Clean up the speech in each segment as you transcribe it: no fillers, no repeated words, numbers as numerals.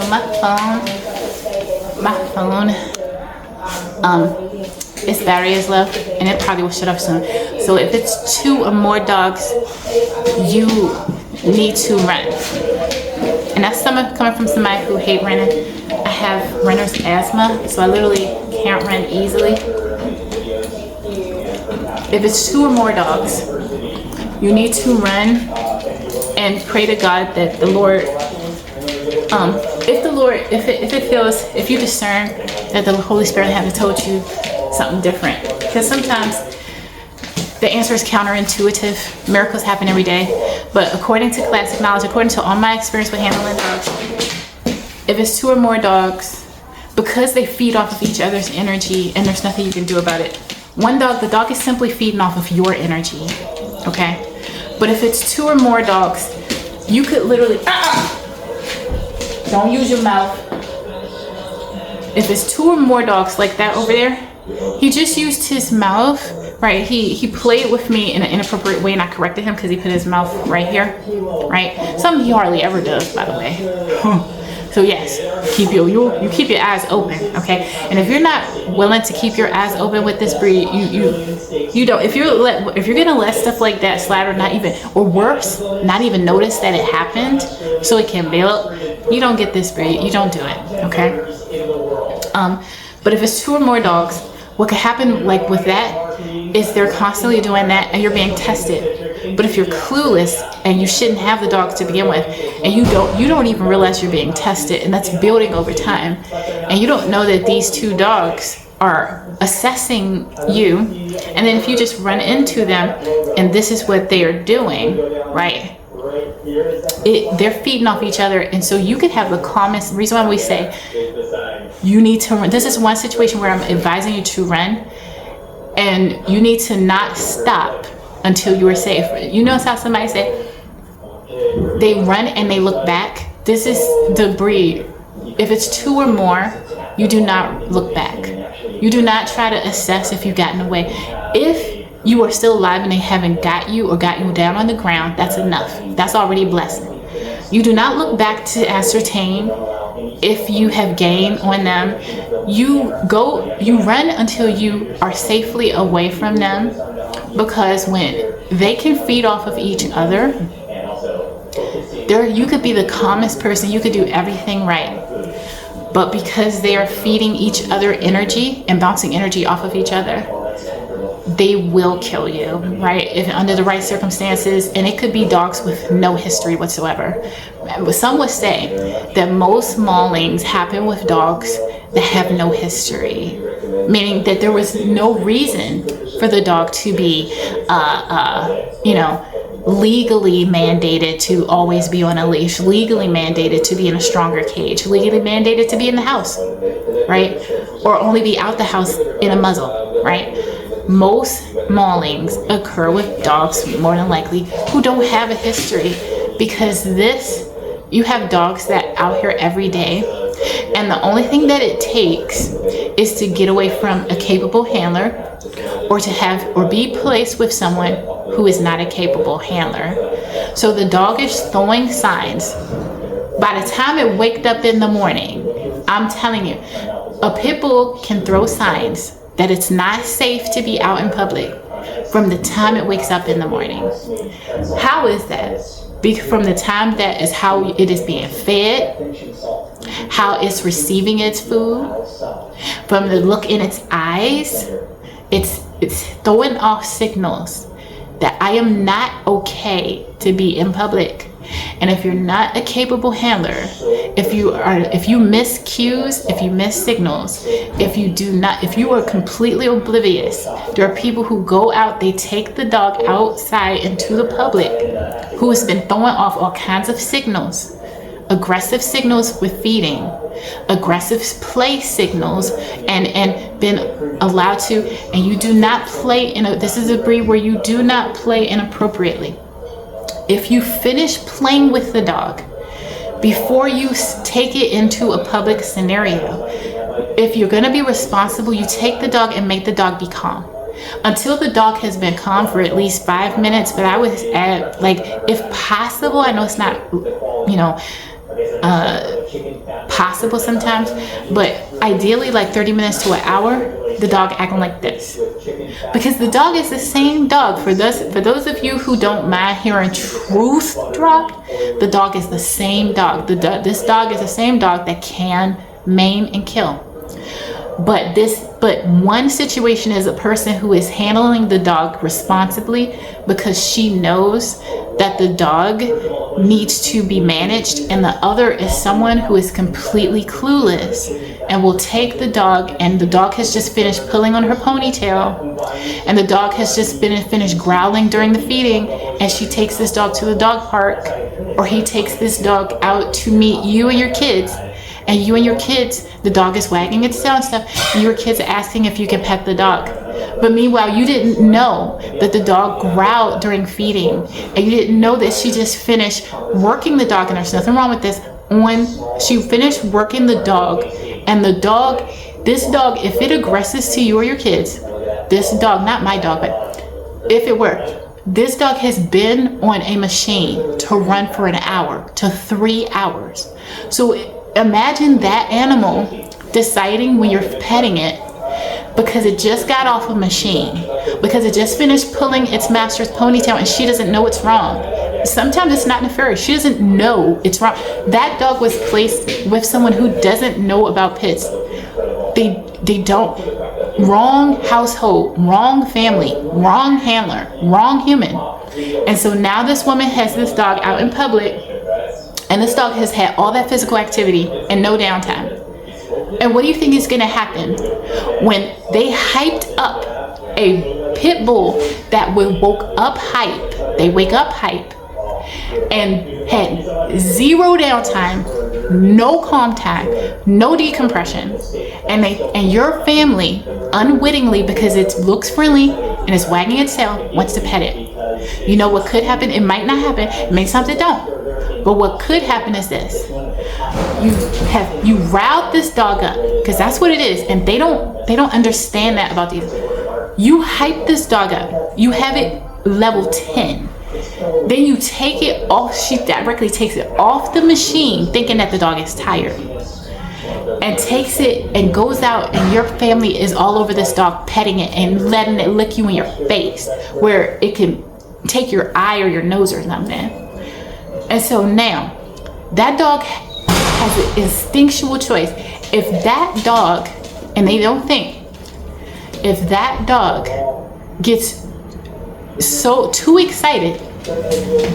my phone, its battery is low and it probably will shut off soon. So if it's 2 or more dogs, you need to run. And that's coming from somebody who hate running. I have runner's asthma, so I literally can't run easily. If it's 2 or more dogs, you need to run and pray to God that the Lord, if you discern that the Holy Spirit hasn't told you something different, because sometimes the answer is counterintuitive. Miracles happen every day, but according to classic knowledge, according to all my experience with handling dogs, if it's 2 or more dogs, because they feed off of each other's energy and there's nothing you can do about it. The dog is simply feeding off of your energy, okay? But if it's 2 or more dogs, you could literally, don't use your mouth. If it's 2 or more dogs like that over there, he just used his mouth, right? He played with me in an inappropriate way and I corrected him because he put his mouth right here, right? Something he hardly ever does, by the way. So yes, you keep your eyes open, okay? And if you're not willing to keep your eyes open with this breed, you don't. If you're gonna let stuff like that slide, or not even, or worse, not even notice that it happened, so it can build, you don't get this breed. You don't do it, okay? But if it's 2 or more dogs, what could happen like with that is they're constantly doing that and you're being tested. But if you're clueless and you shouldn't have the dogs to begin with, and you don't even realize you're being tested, and that's building over time, and you don't know that these 2 dogs are assessing you, and then if you just run into them and this is what they are doing, right? They're feeding off each other, and so you could have the calmest reason why we say you need to run. This is one situation where I'm advising you to run, and you need to not stop until you are safe. You notice how somebody say they run and they look back? This is the breed. If it's 2 or more, you do not look back. You do not try to assess if you've gotten away. If you are still alive and they haven't got you or got you down on the ground, that's enough. That's already a blessing. You do not look back to ascertain if you have gained on them. You run until you are safely away from them, because when they can feed off of each other, you could be the calmest person, you could do everything right, but because they are feeding each other energy and bouncing energy off of each other, they will kill you, right? If under the right circumstances. And it could be dogs with no history whatsoever. Some would say that most maulings happen with dogs that have no history, meaning that there was no reason for the dog to be, legally mandated to always be on a leash, legally mandated to be in a stronger cage, legally mandated to be in the house, right? Or only be out the house in a muzzle, right? Most maulings occur with dogs, more than likely, who don't have a history, because you have dogs that out here every day, and the only thing that it takes is to get away from a capable handler, or to have or be placed with someone who is not a capable handler. So the dog is throwing signs. By the time it waked up in the morning, I'm telling you, a pit bull can throw signs that it's not safe to be out in public from the time it wakes up in the morning. How is that? From the time that is how it is being fed, how it's receiving its food, from the look in its eyes, it's throwing off signals that I am not okay to be in public. And if you're not a capable handler, if you miss cues, if you miss signals, if you are completely oblivious, there are people who go out, they take the dog outside into the public, who has been throwing off all kinds of signals, aggressive signals with feeding, aggressive play signals, and been allowed to, and you do not play this is a breed where you do not play inappropriately. If you finish playing with the dog before you take it into a public scenario, if you're going to be responsible, you take the dog and make the dog be calm. Until the dog has been calm for at least 5 minutes, but I would add, if possible, I know it's not, possible sometimes, but ideally like 30 minutes to an hour, the dog acting like this, because the dog is the same dog. For those of you who don't mind hearing truth drop, the dog is the same dog. This dog is the same dog that can maim and kill. But one situation is a person who is handling the dog responsibly because she knows that the dog needs to be managed, and the other is someone who is completely clueless and will take the dog, and the dog has just finished pulling on her ponytail, and the dog has just finished growling during the feeding, and she takes this dog to the dog park, or he takes this dog out to meet you and your kids. And you and your kids, the dog is wagging its tail and stuff, and your kids are asking if you can pet the dog. But meanwhile, you didn't know that the dog growled during feeding, and you didn't know that she just finished working the dog, and there's nothing wrong with this. When she finished working the dog, and this dog, if it aggresses to you or your kids, this dog, not my dog, but if it were, this dog has been on a machine to run for an hour to 3 hours. So imagine that animal deciding when you're petting it, because it just got off a machine, because it just finished pulling its master's ponytail, and she doesn't know it's wrong. Sometimes it's not nefarious. She doesn't know it's wrong. That dog was placed with someone who doesn't know about pets. They don't. Wrong household, wrong family, wrong handler, wrong human. And so now this woman has this dog out in public, and this dog has had all that physical activity and no downtime. And what do you think is going to happen when they hyped up a pit bull that woke up hype? They wake up hype and had zero downtime, no calm time, no decompression, and your family unwittingly, because it looks friendly and it's wagging its tail, wants to pet it. You know what could happen? It might not happen. Maybe something don't. But what could happen is this: you riled this dog up, because that's what it is, and they don't understand that about these. You hype this dog up. You have it level 10. Then you take it off. She directly takes it off the machine, thinking that the dog is tired, and takes it and goes out, and your family is all over this dog, petting it and letting it lick you in your face, where it can take your eye or your nose or something. And so now that dog has an instinctual choice. If that dog, and they don't think, if that dog gets too excited,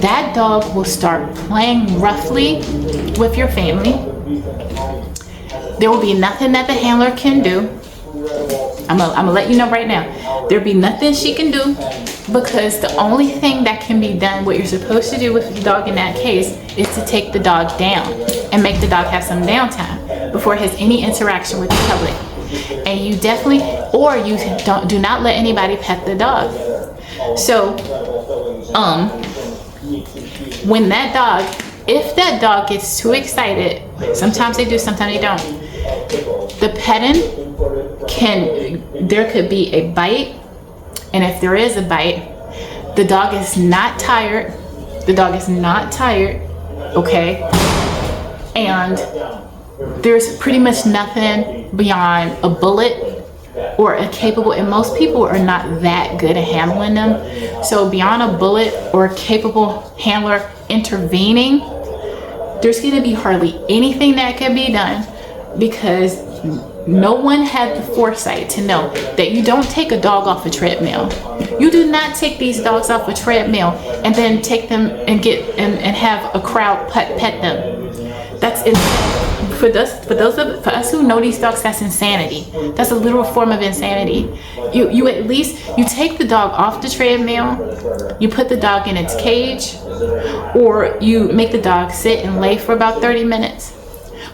that dog will start playing roughly with your family. There will be nothing that the handler can do. I'm gonna let you know right now. There'll be nothing she can do, because the only thing that can be done, what you're supposed to do with the dog in that case, is to take the dog down and make the dog have some downtime before it has any interaction with the public. And you definitely, or you do not let anybody pet the dog. So, when that dog, if that dog gets too excited, sometimes they do, sometimes they don't. The petting there could be a bite, and if there is a bite, the dog is not tired. The dog is not tired, okay? And there's pretty much nothing beyond a bullet or a capable, and most people are not that good at handling them. So beyond a bullet or a capable handler intervening, there's going to be hardly anything that can be done, because no one had the foresight to know that you don't take a dog off a treadmill. You do not take these dogs off a treadmill and then take them and and have a crowd pet them. That's for us who know these dogs, that's insanity. That's a literal form of insanity. You at least, you take the dog off the treadmill, you put the dog in its cage, or you make the dog sit and lay for about 30 minutes.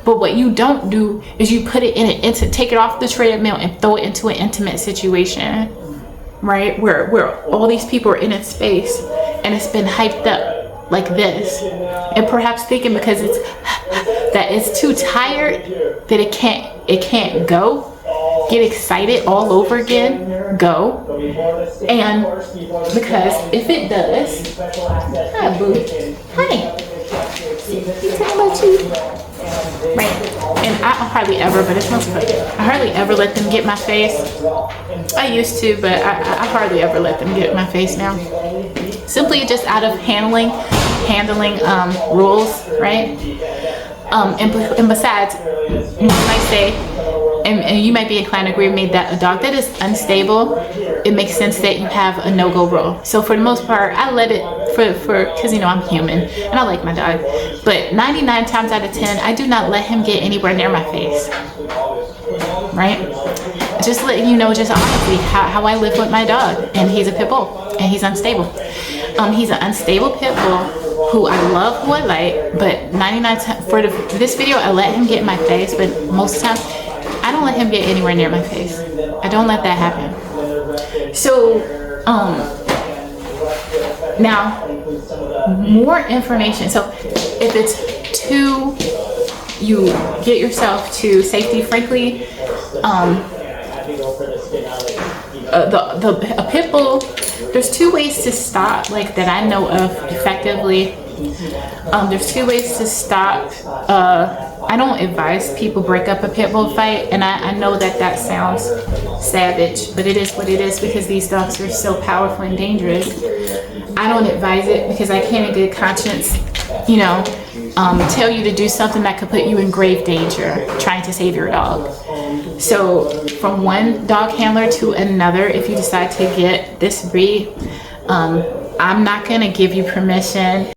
But what you don't do is you put it take it off the treadmill and throw it into an intimate situation, right? Where all these people are in its space, and it's been hyped up like this, and perhaps thinking because it's too tired that it can't go, get excited all over again, go. And because if it does, hi boo, hi. Talking about you. Right. And I hardly ever, but it's once a month, I hardly ever let them get my face. I used to, but I hardly ever let them get my face now. Simply just out of handling rules, right? And besides, you might say, and you might be inclined to agree with me, that a dog that is unstable, it makes sense that you have a no-go rule. So for the most part, I let it because, you know, I'm human and I like my dog. But 99 times out of 10, I do not let him get anywhere near my face. Right? Just letting you know, just honestly, how I live with my dog. And he's a pit bull and he's unstable. He's an unstable pit bull who I love, who I like, but 99 times for this video, I let him get in my face, but most of the time, I don't let him get anywhere near my face. I don't let that happen. So, now, more information. So, if it's you get yourself to safety, frankly, a pit bull, there's 2 ways to stop, like, that I know of effectively. There's 2 ways to stop. I don't advise people break up a pit bull fight, and I know that sounds savage, but it is what it is because these dogs are so powerful and dangerous. I don't advise it because I can't in good conscience, you know, tell you to do something that could put you in grave danger trying to save your dog. So from one dog handler to another, if you decide to get this breed, I'm not going to give you permission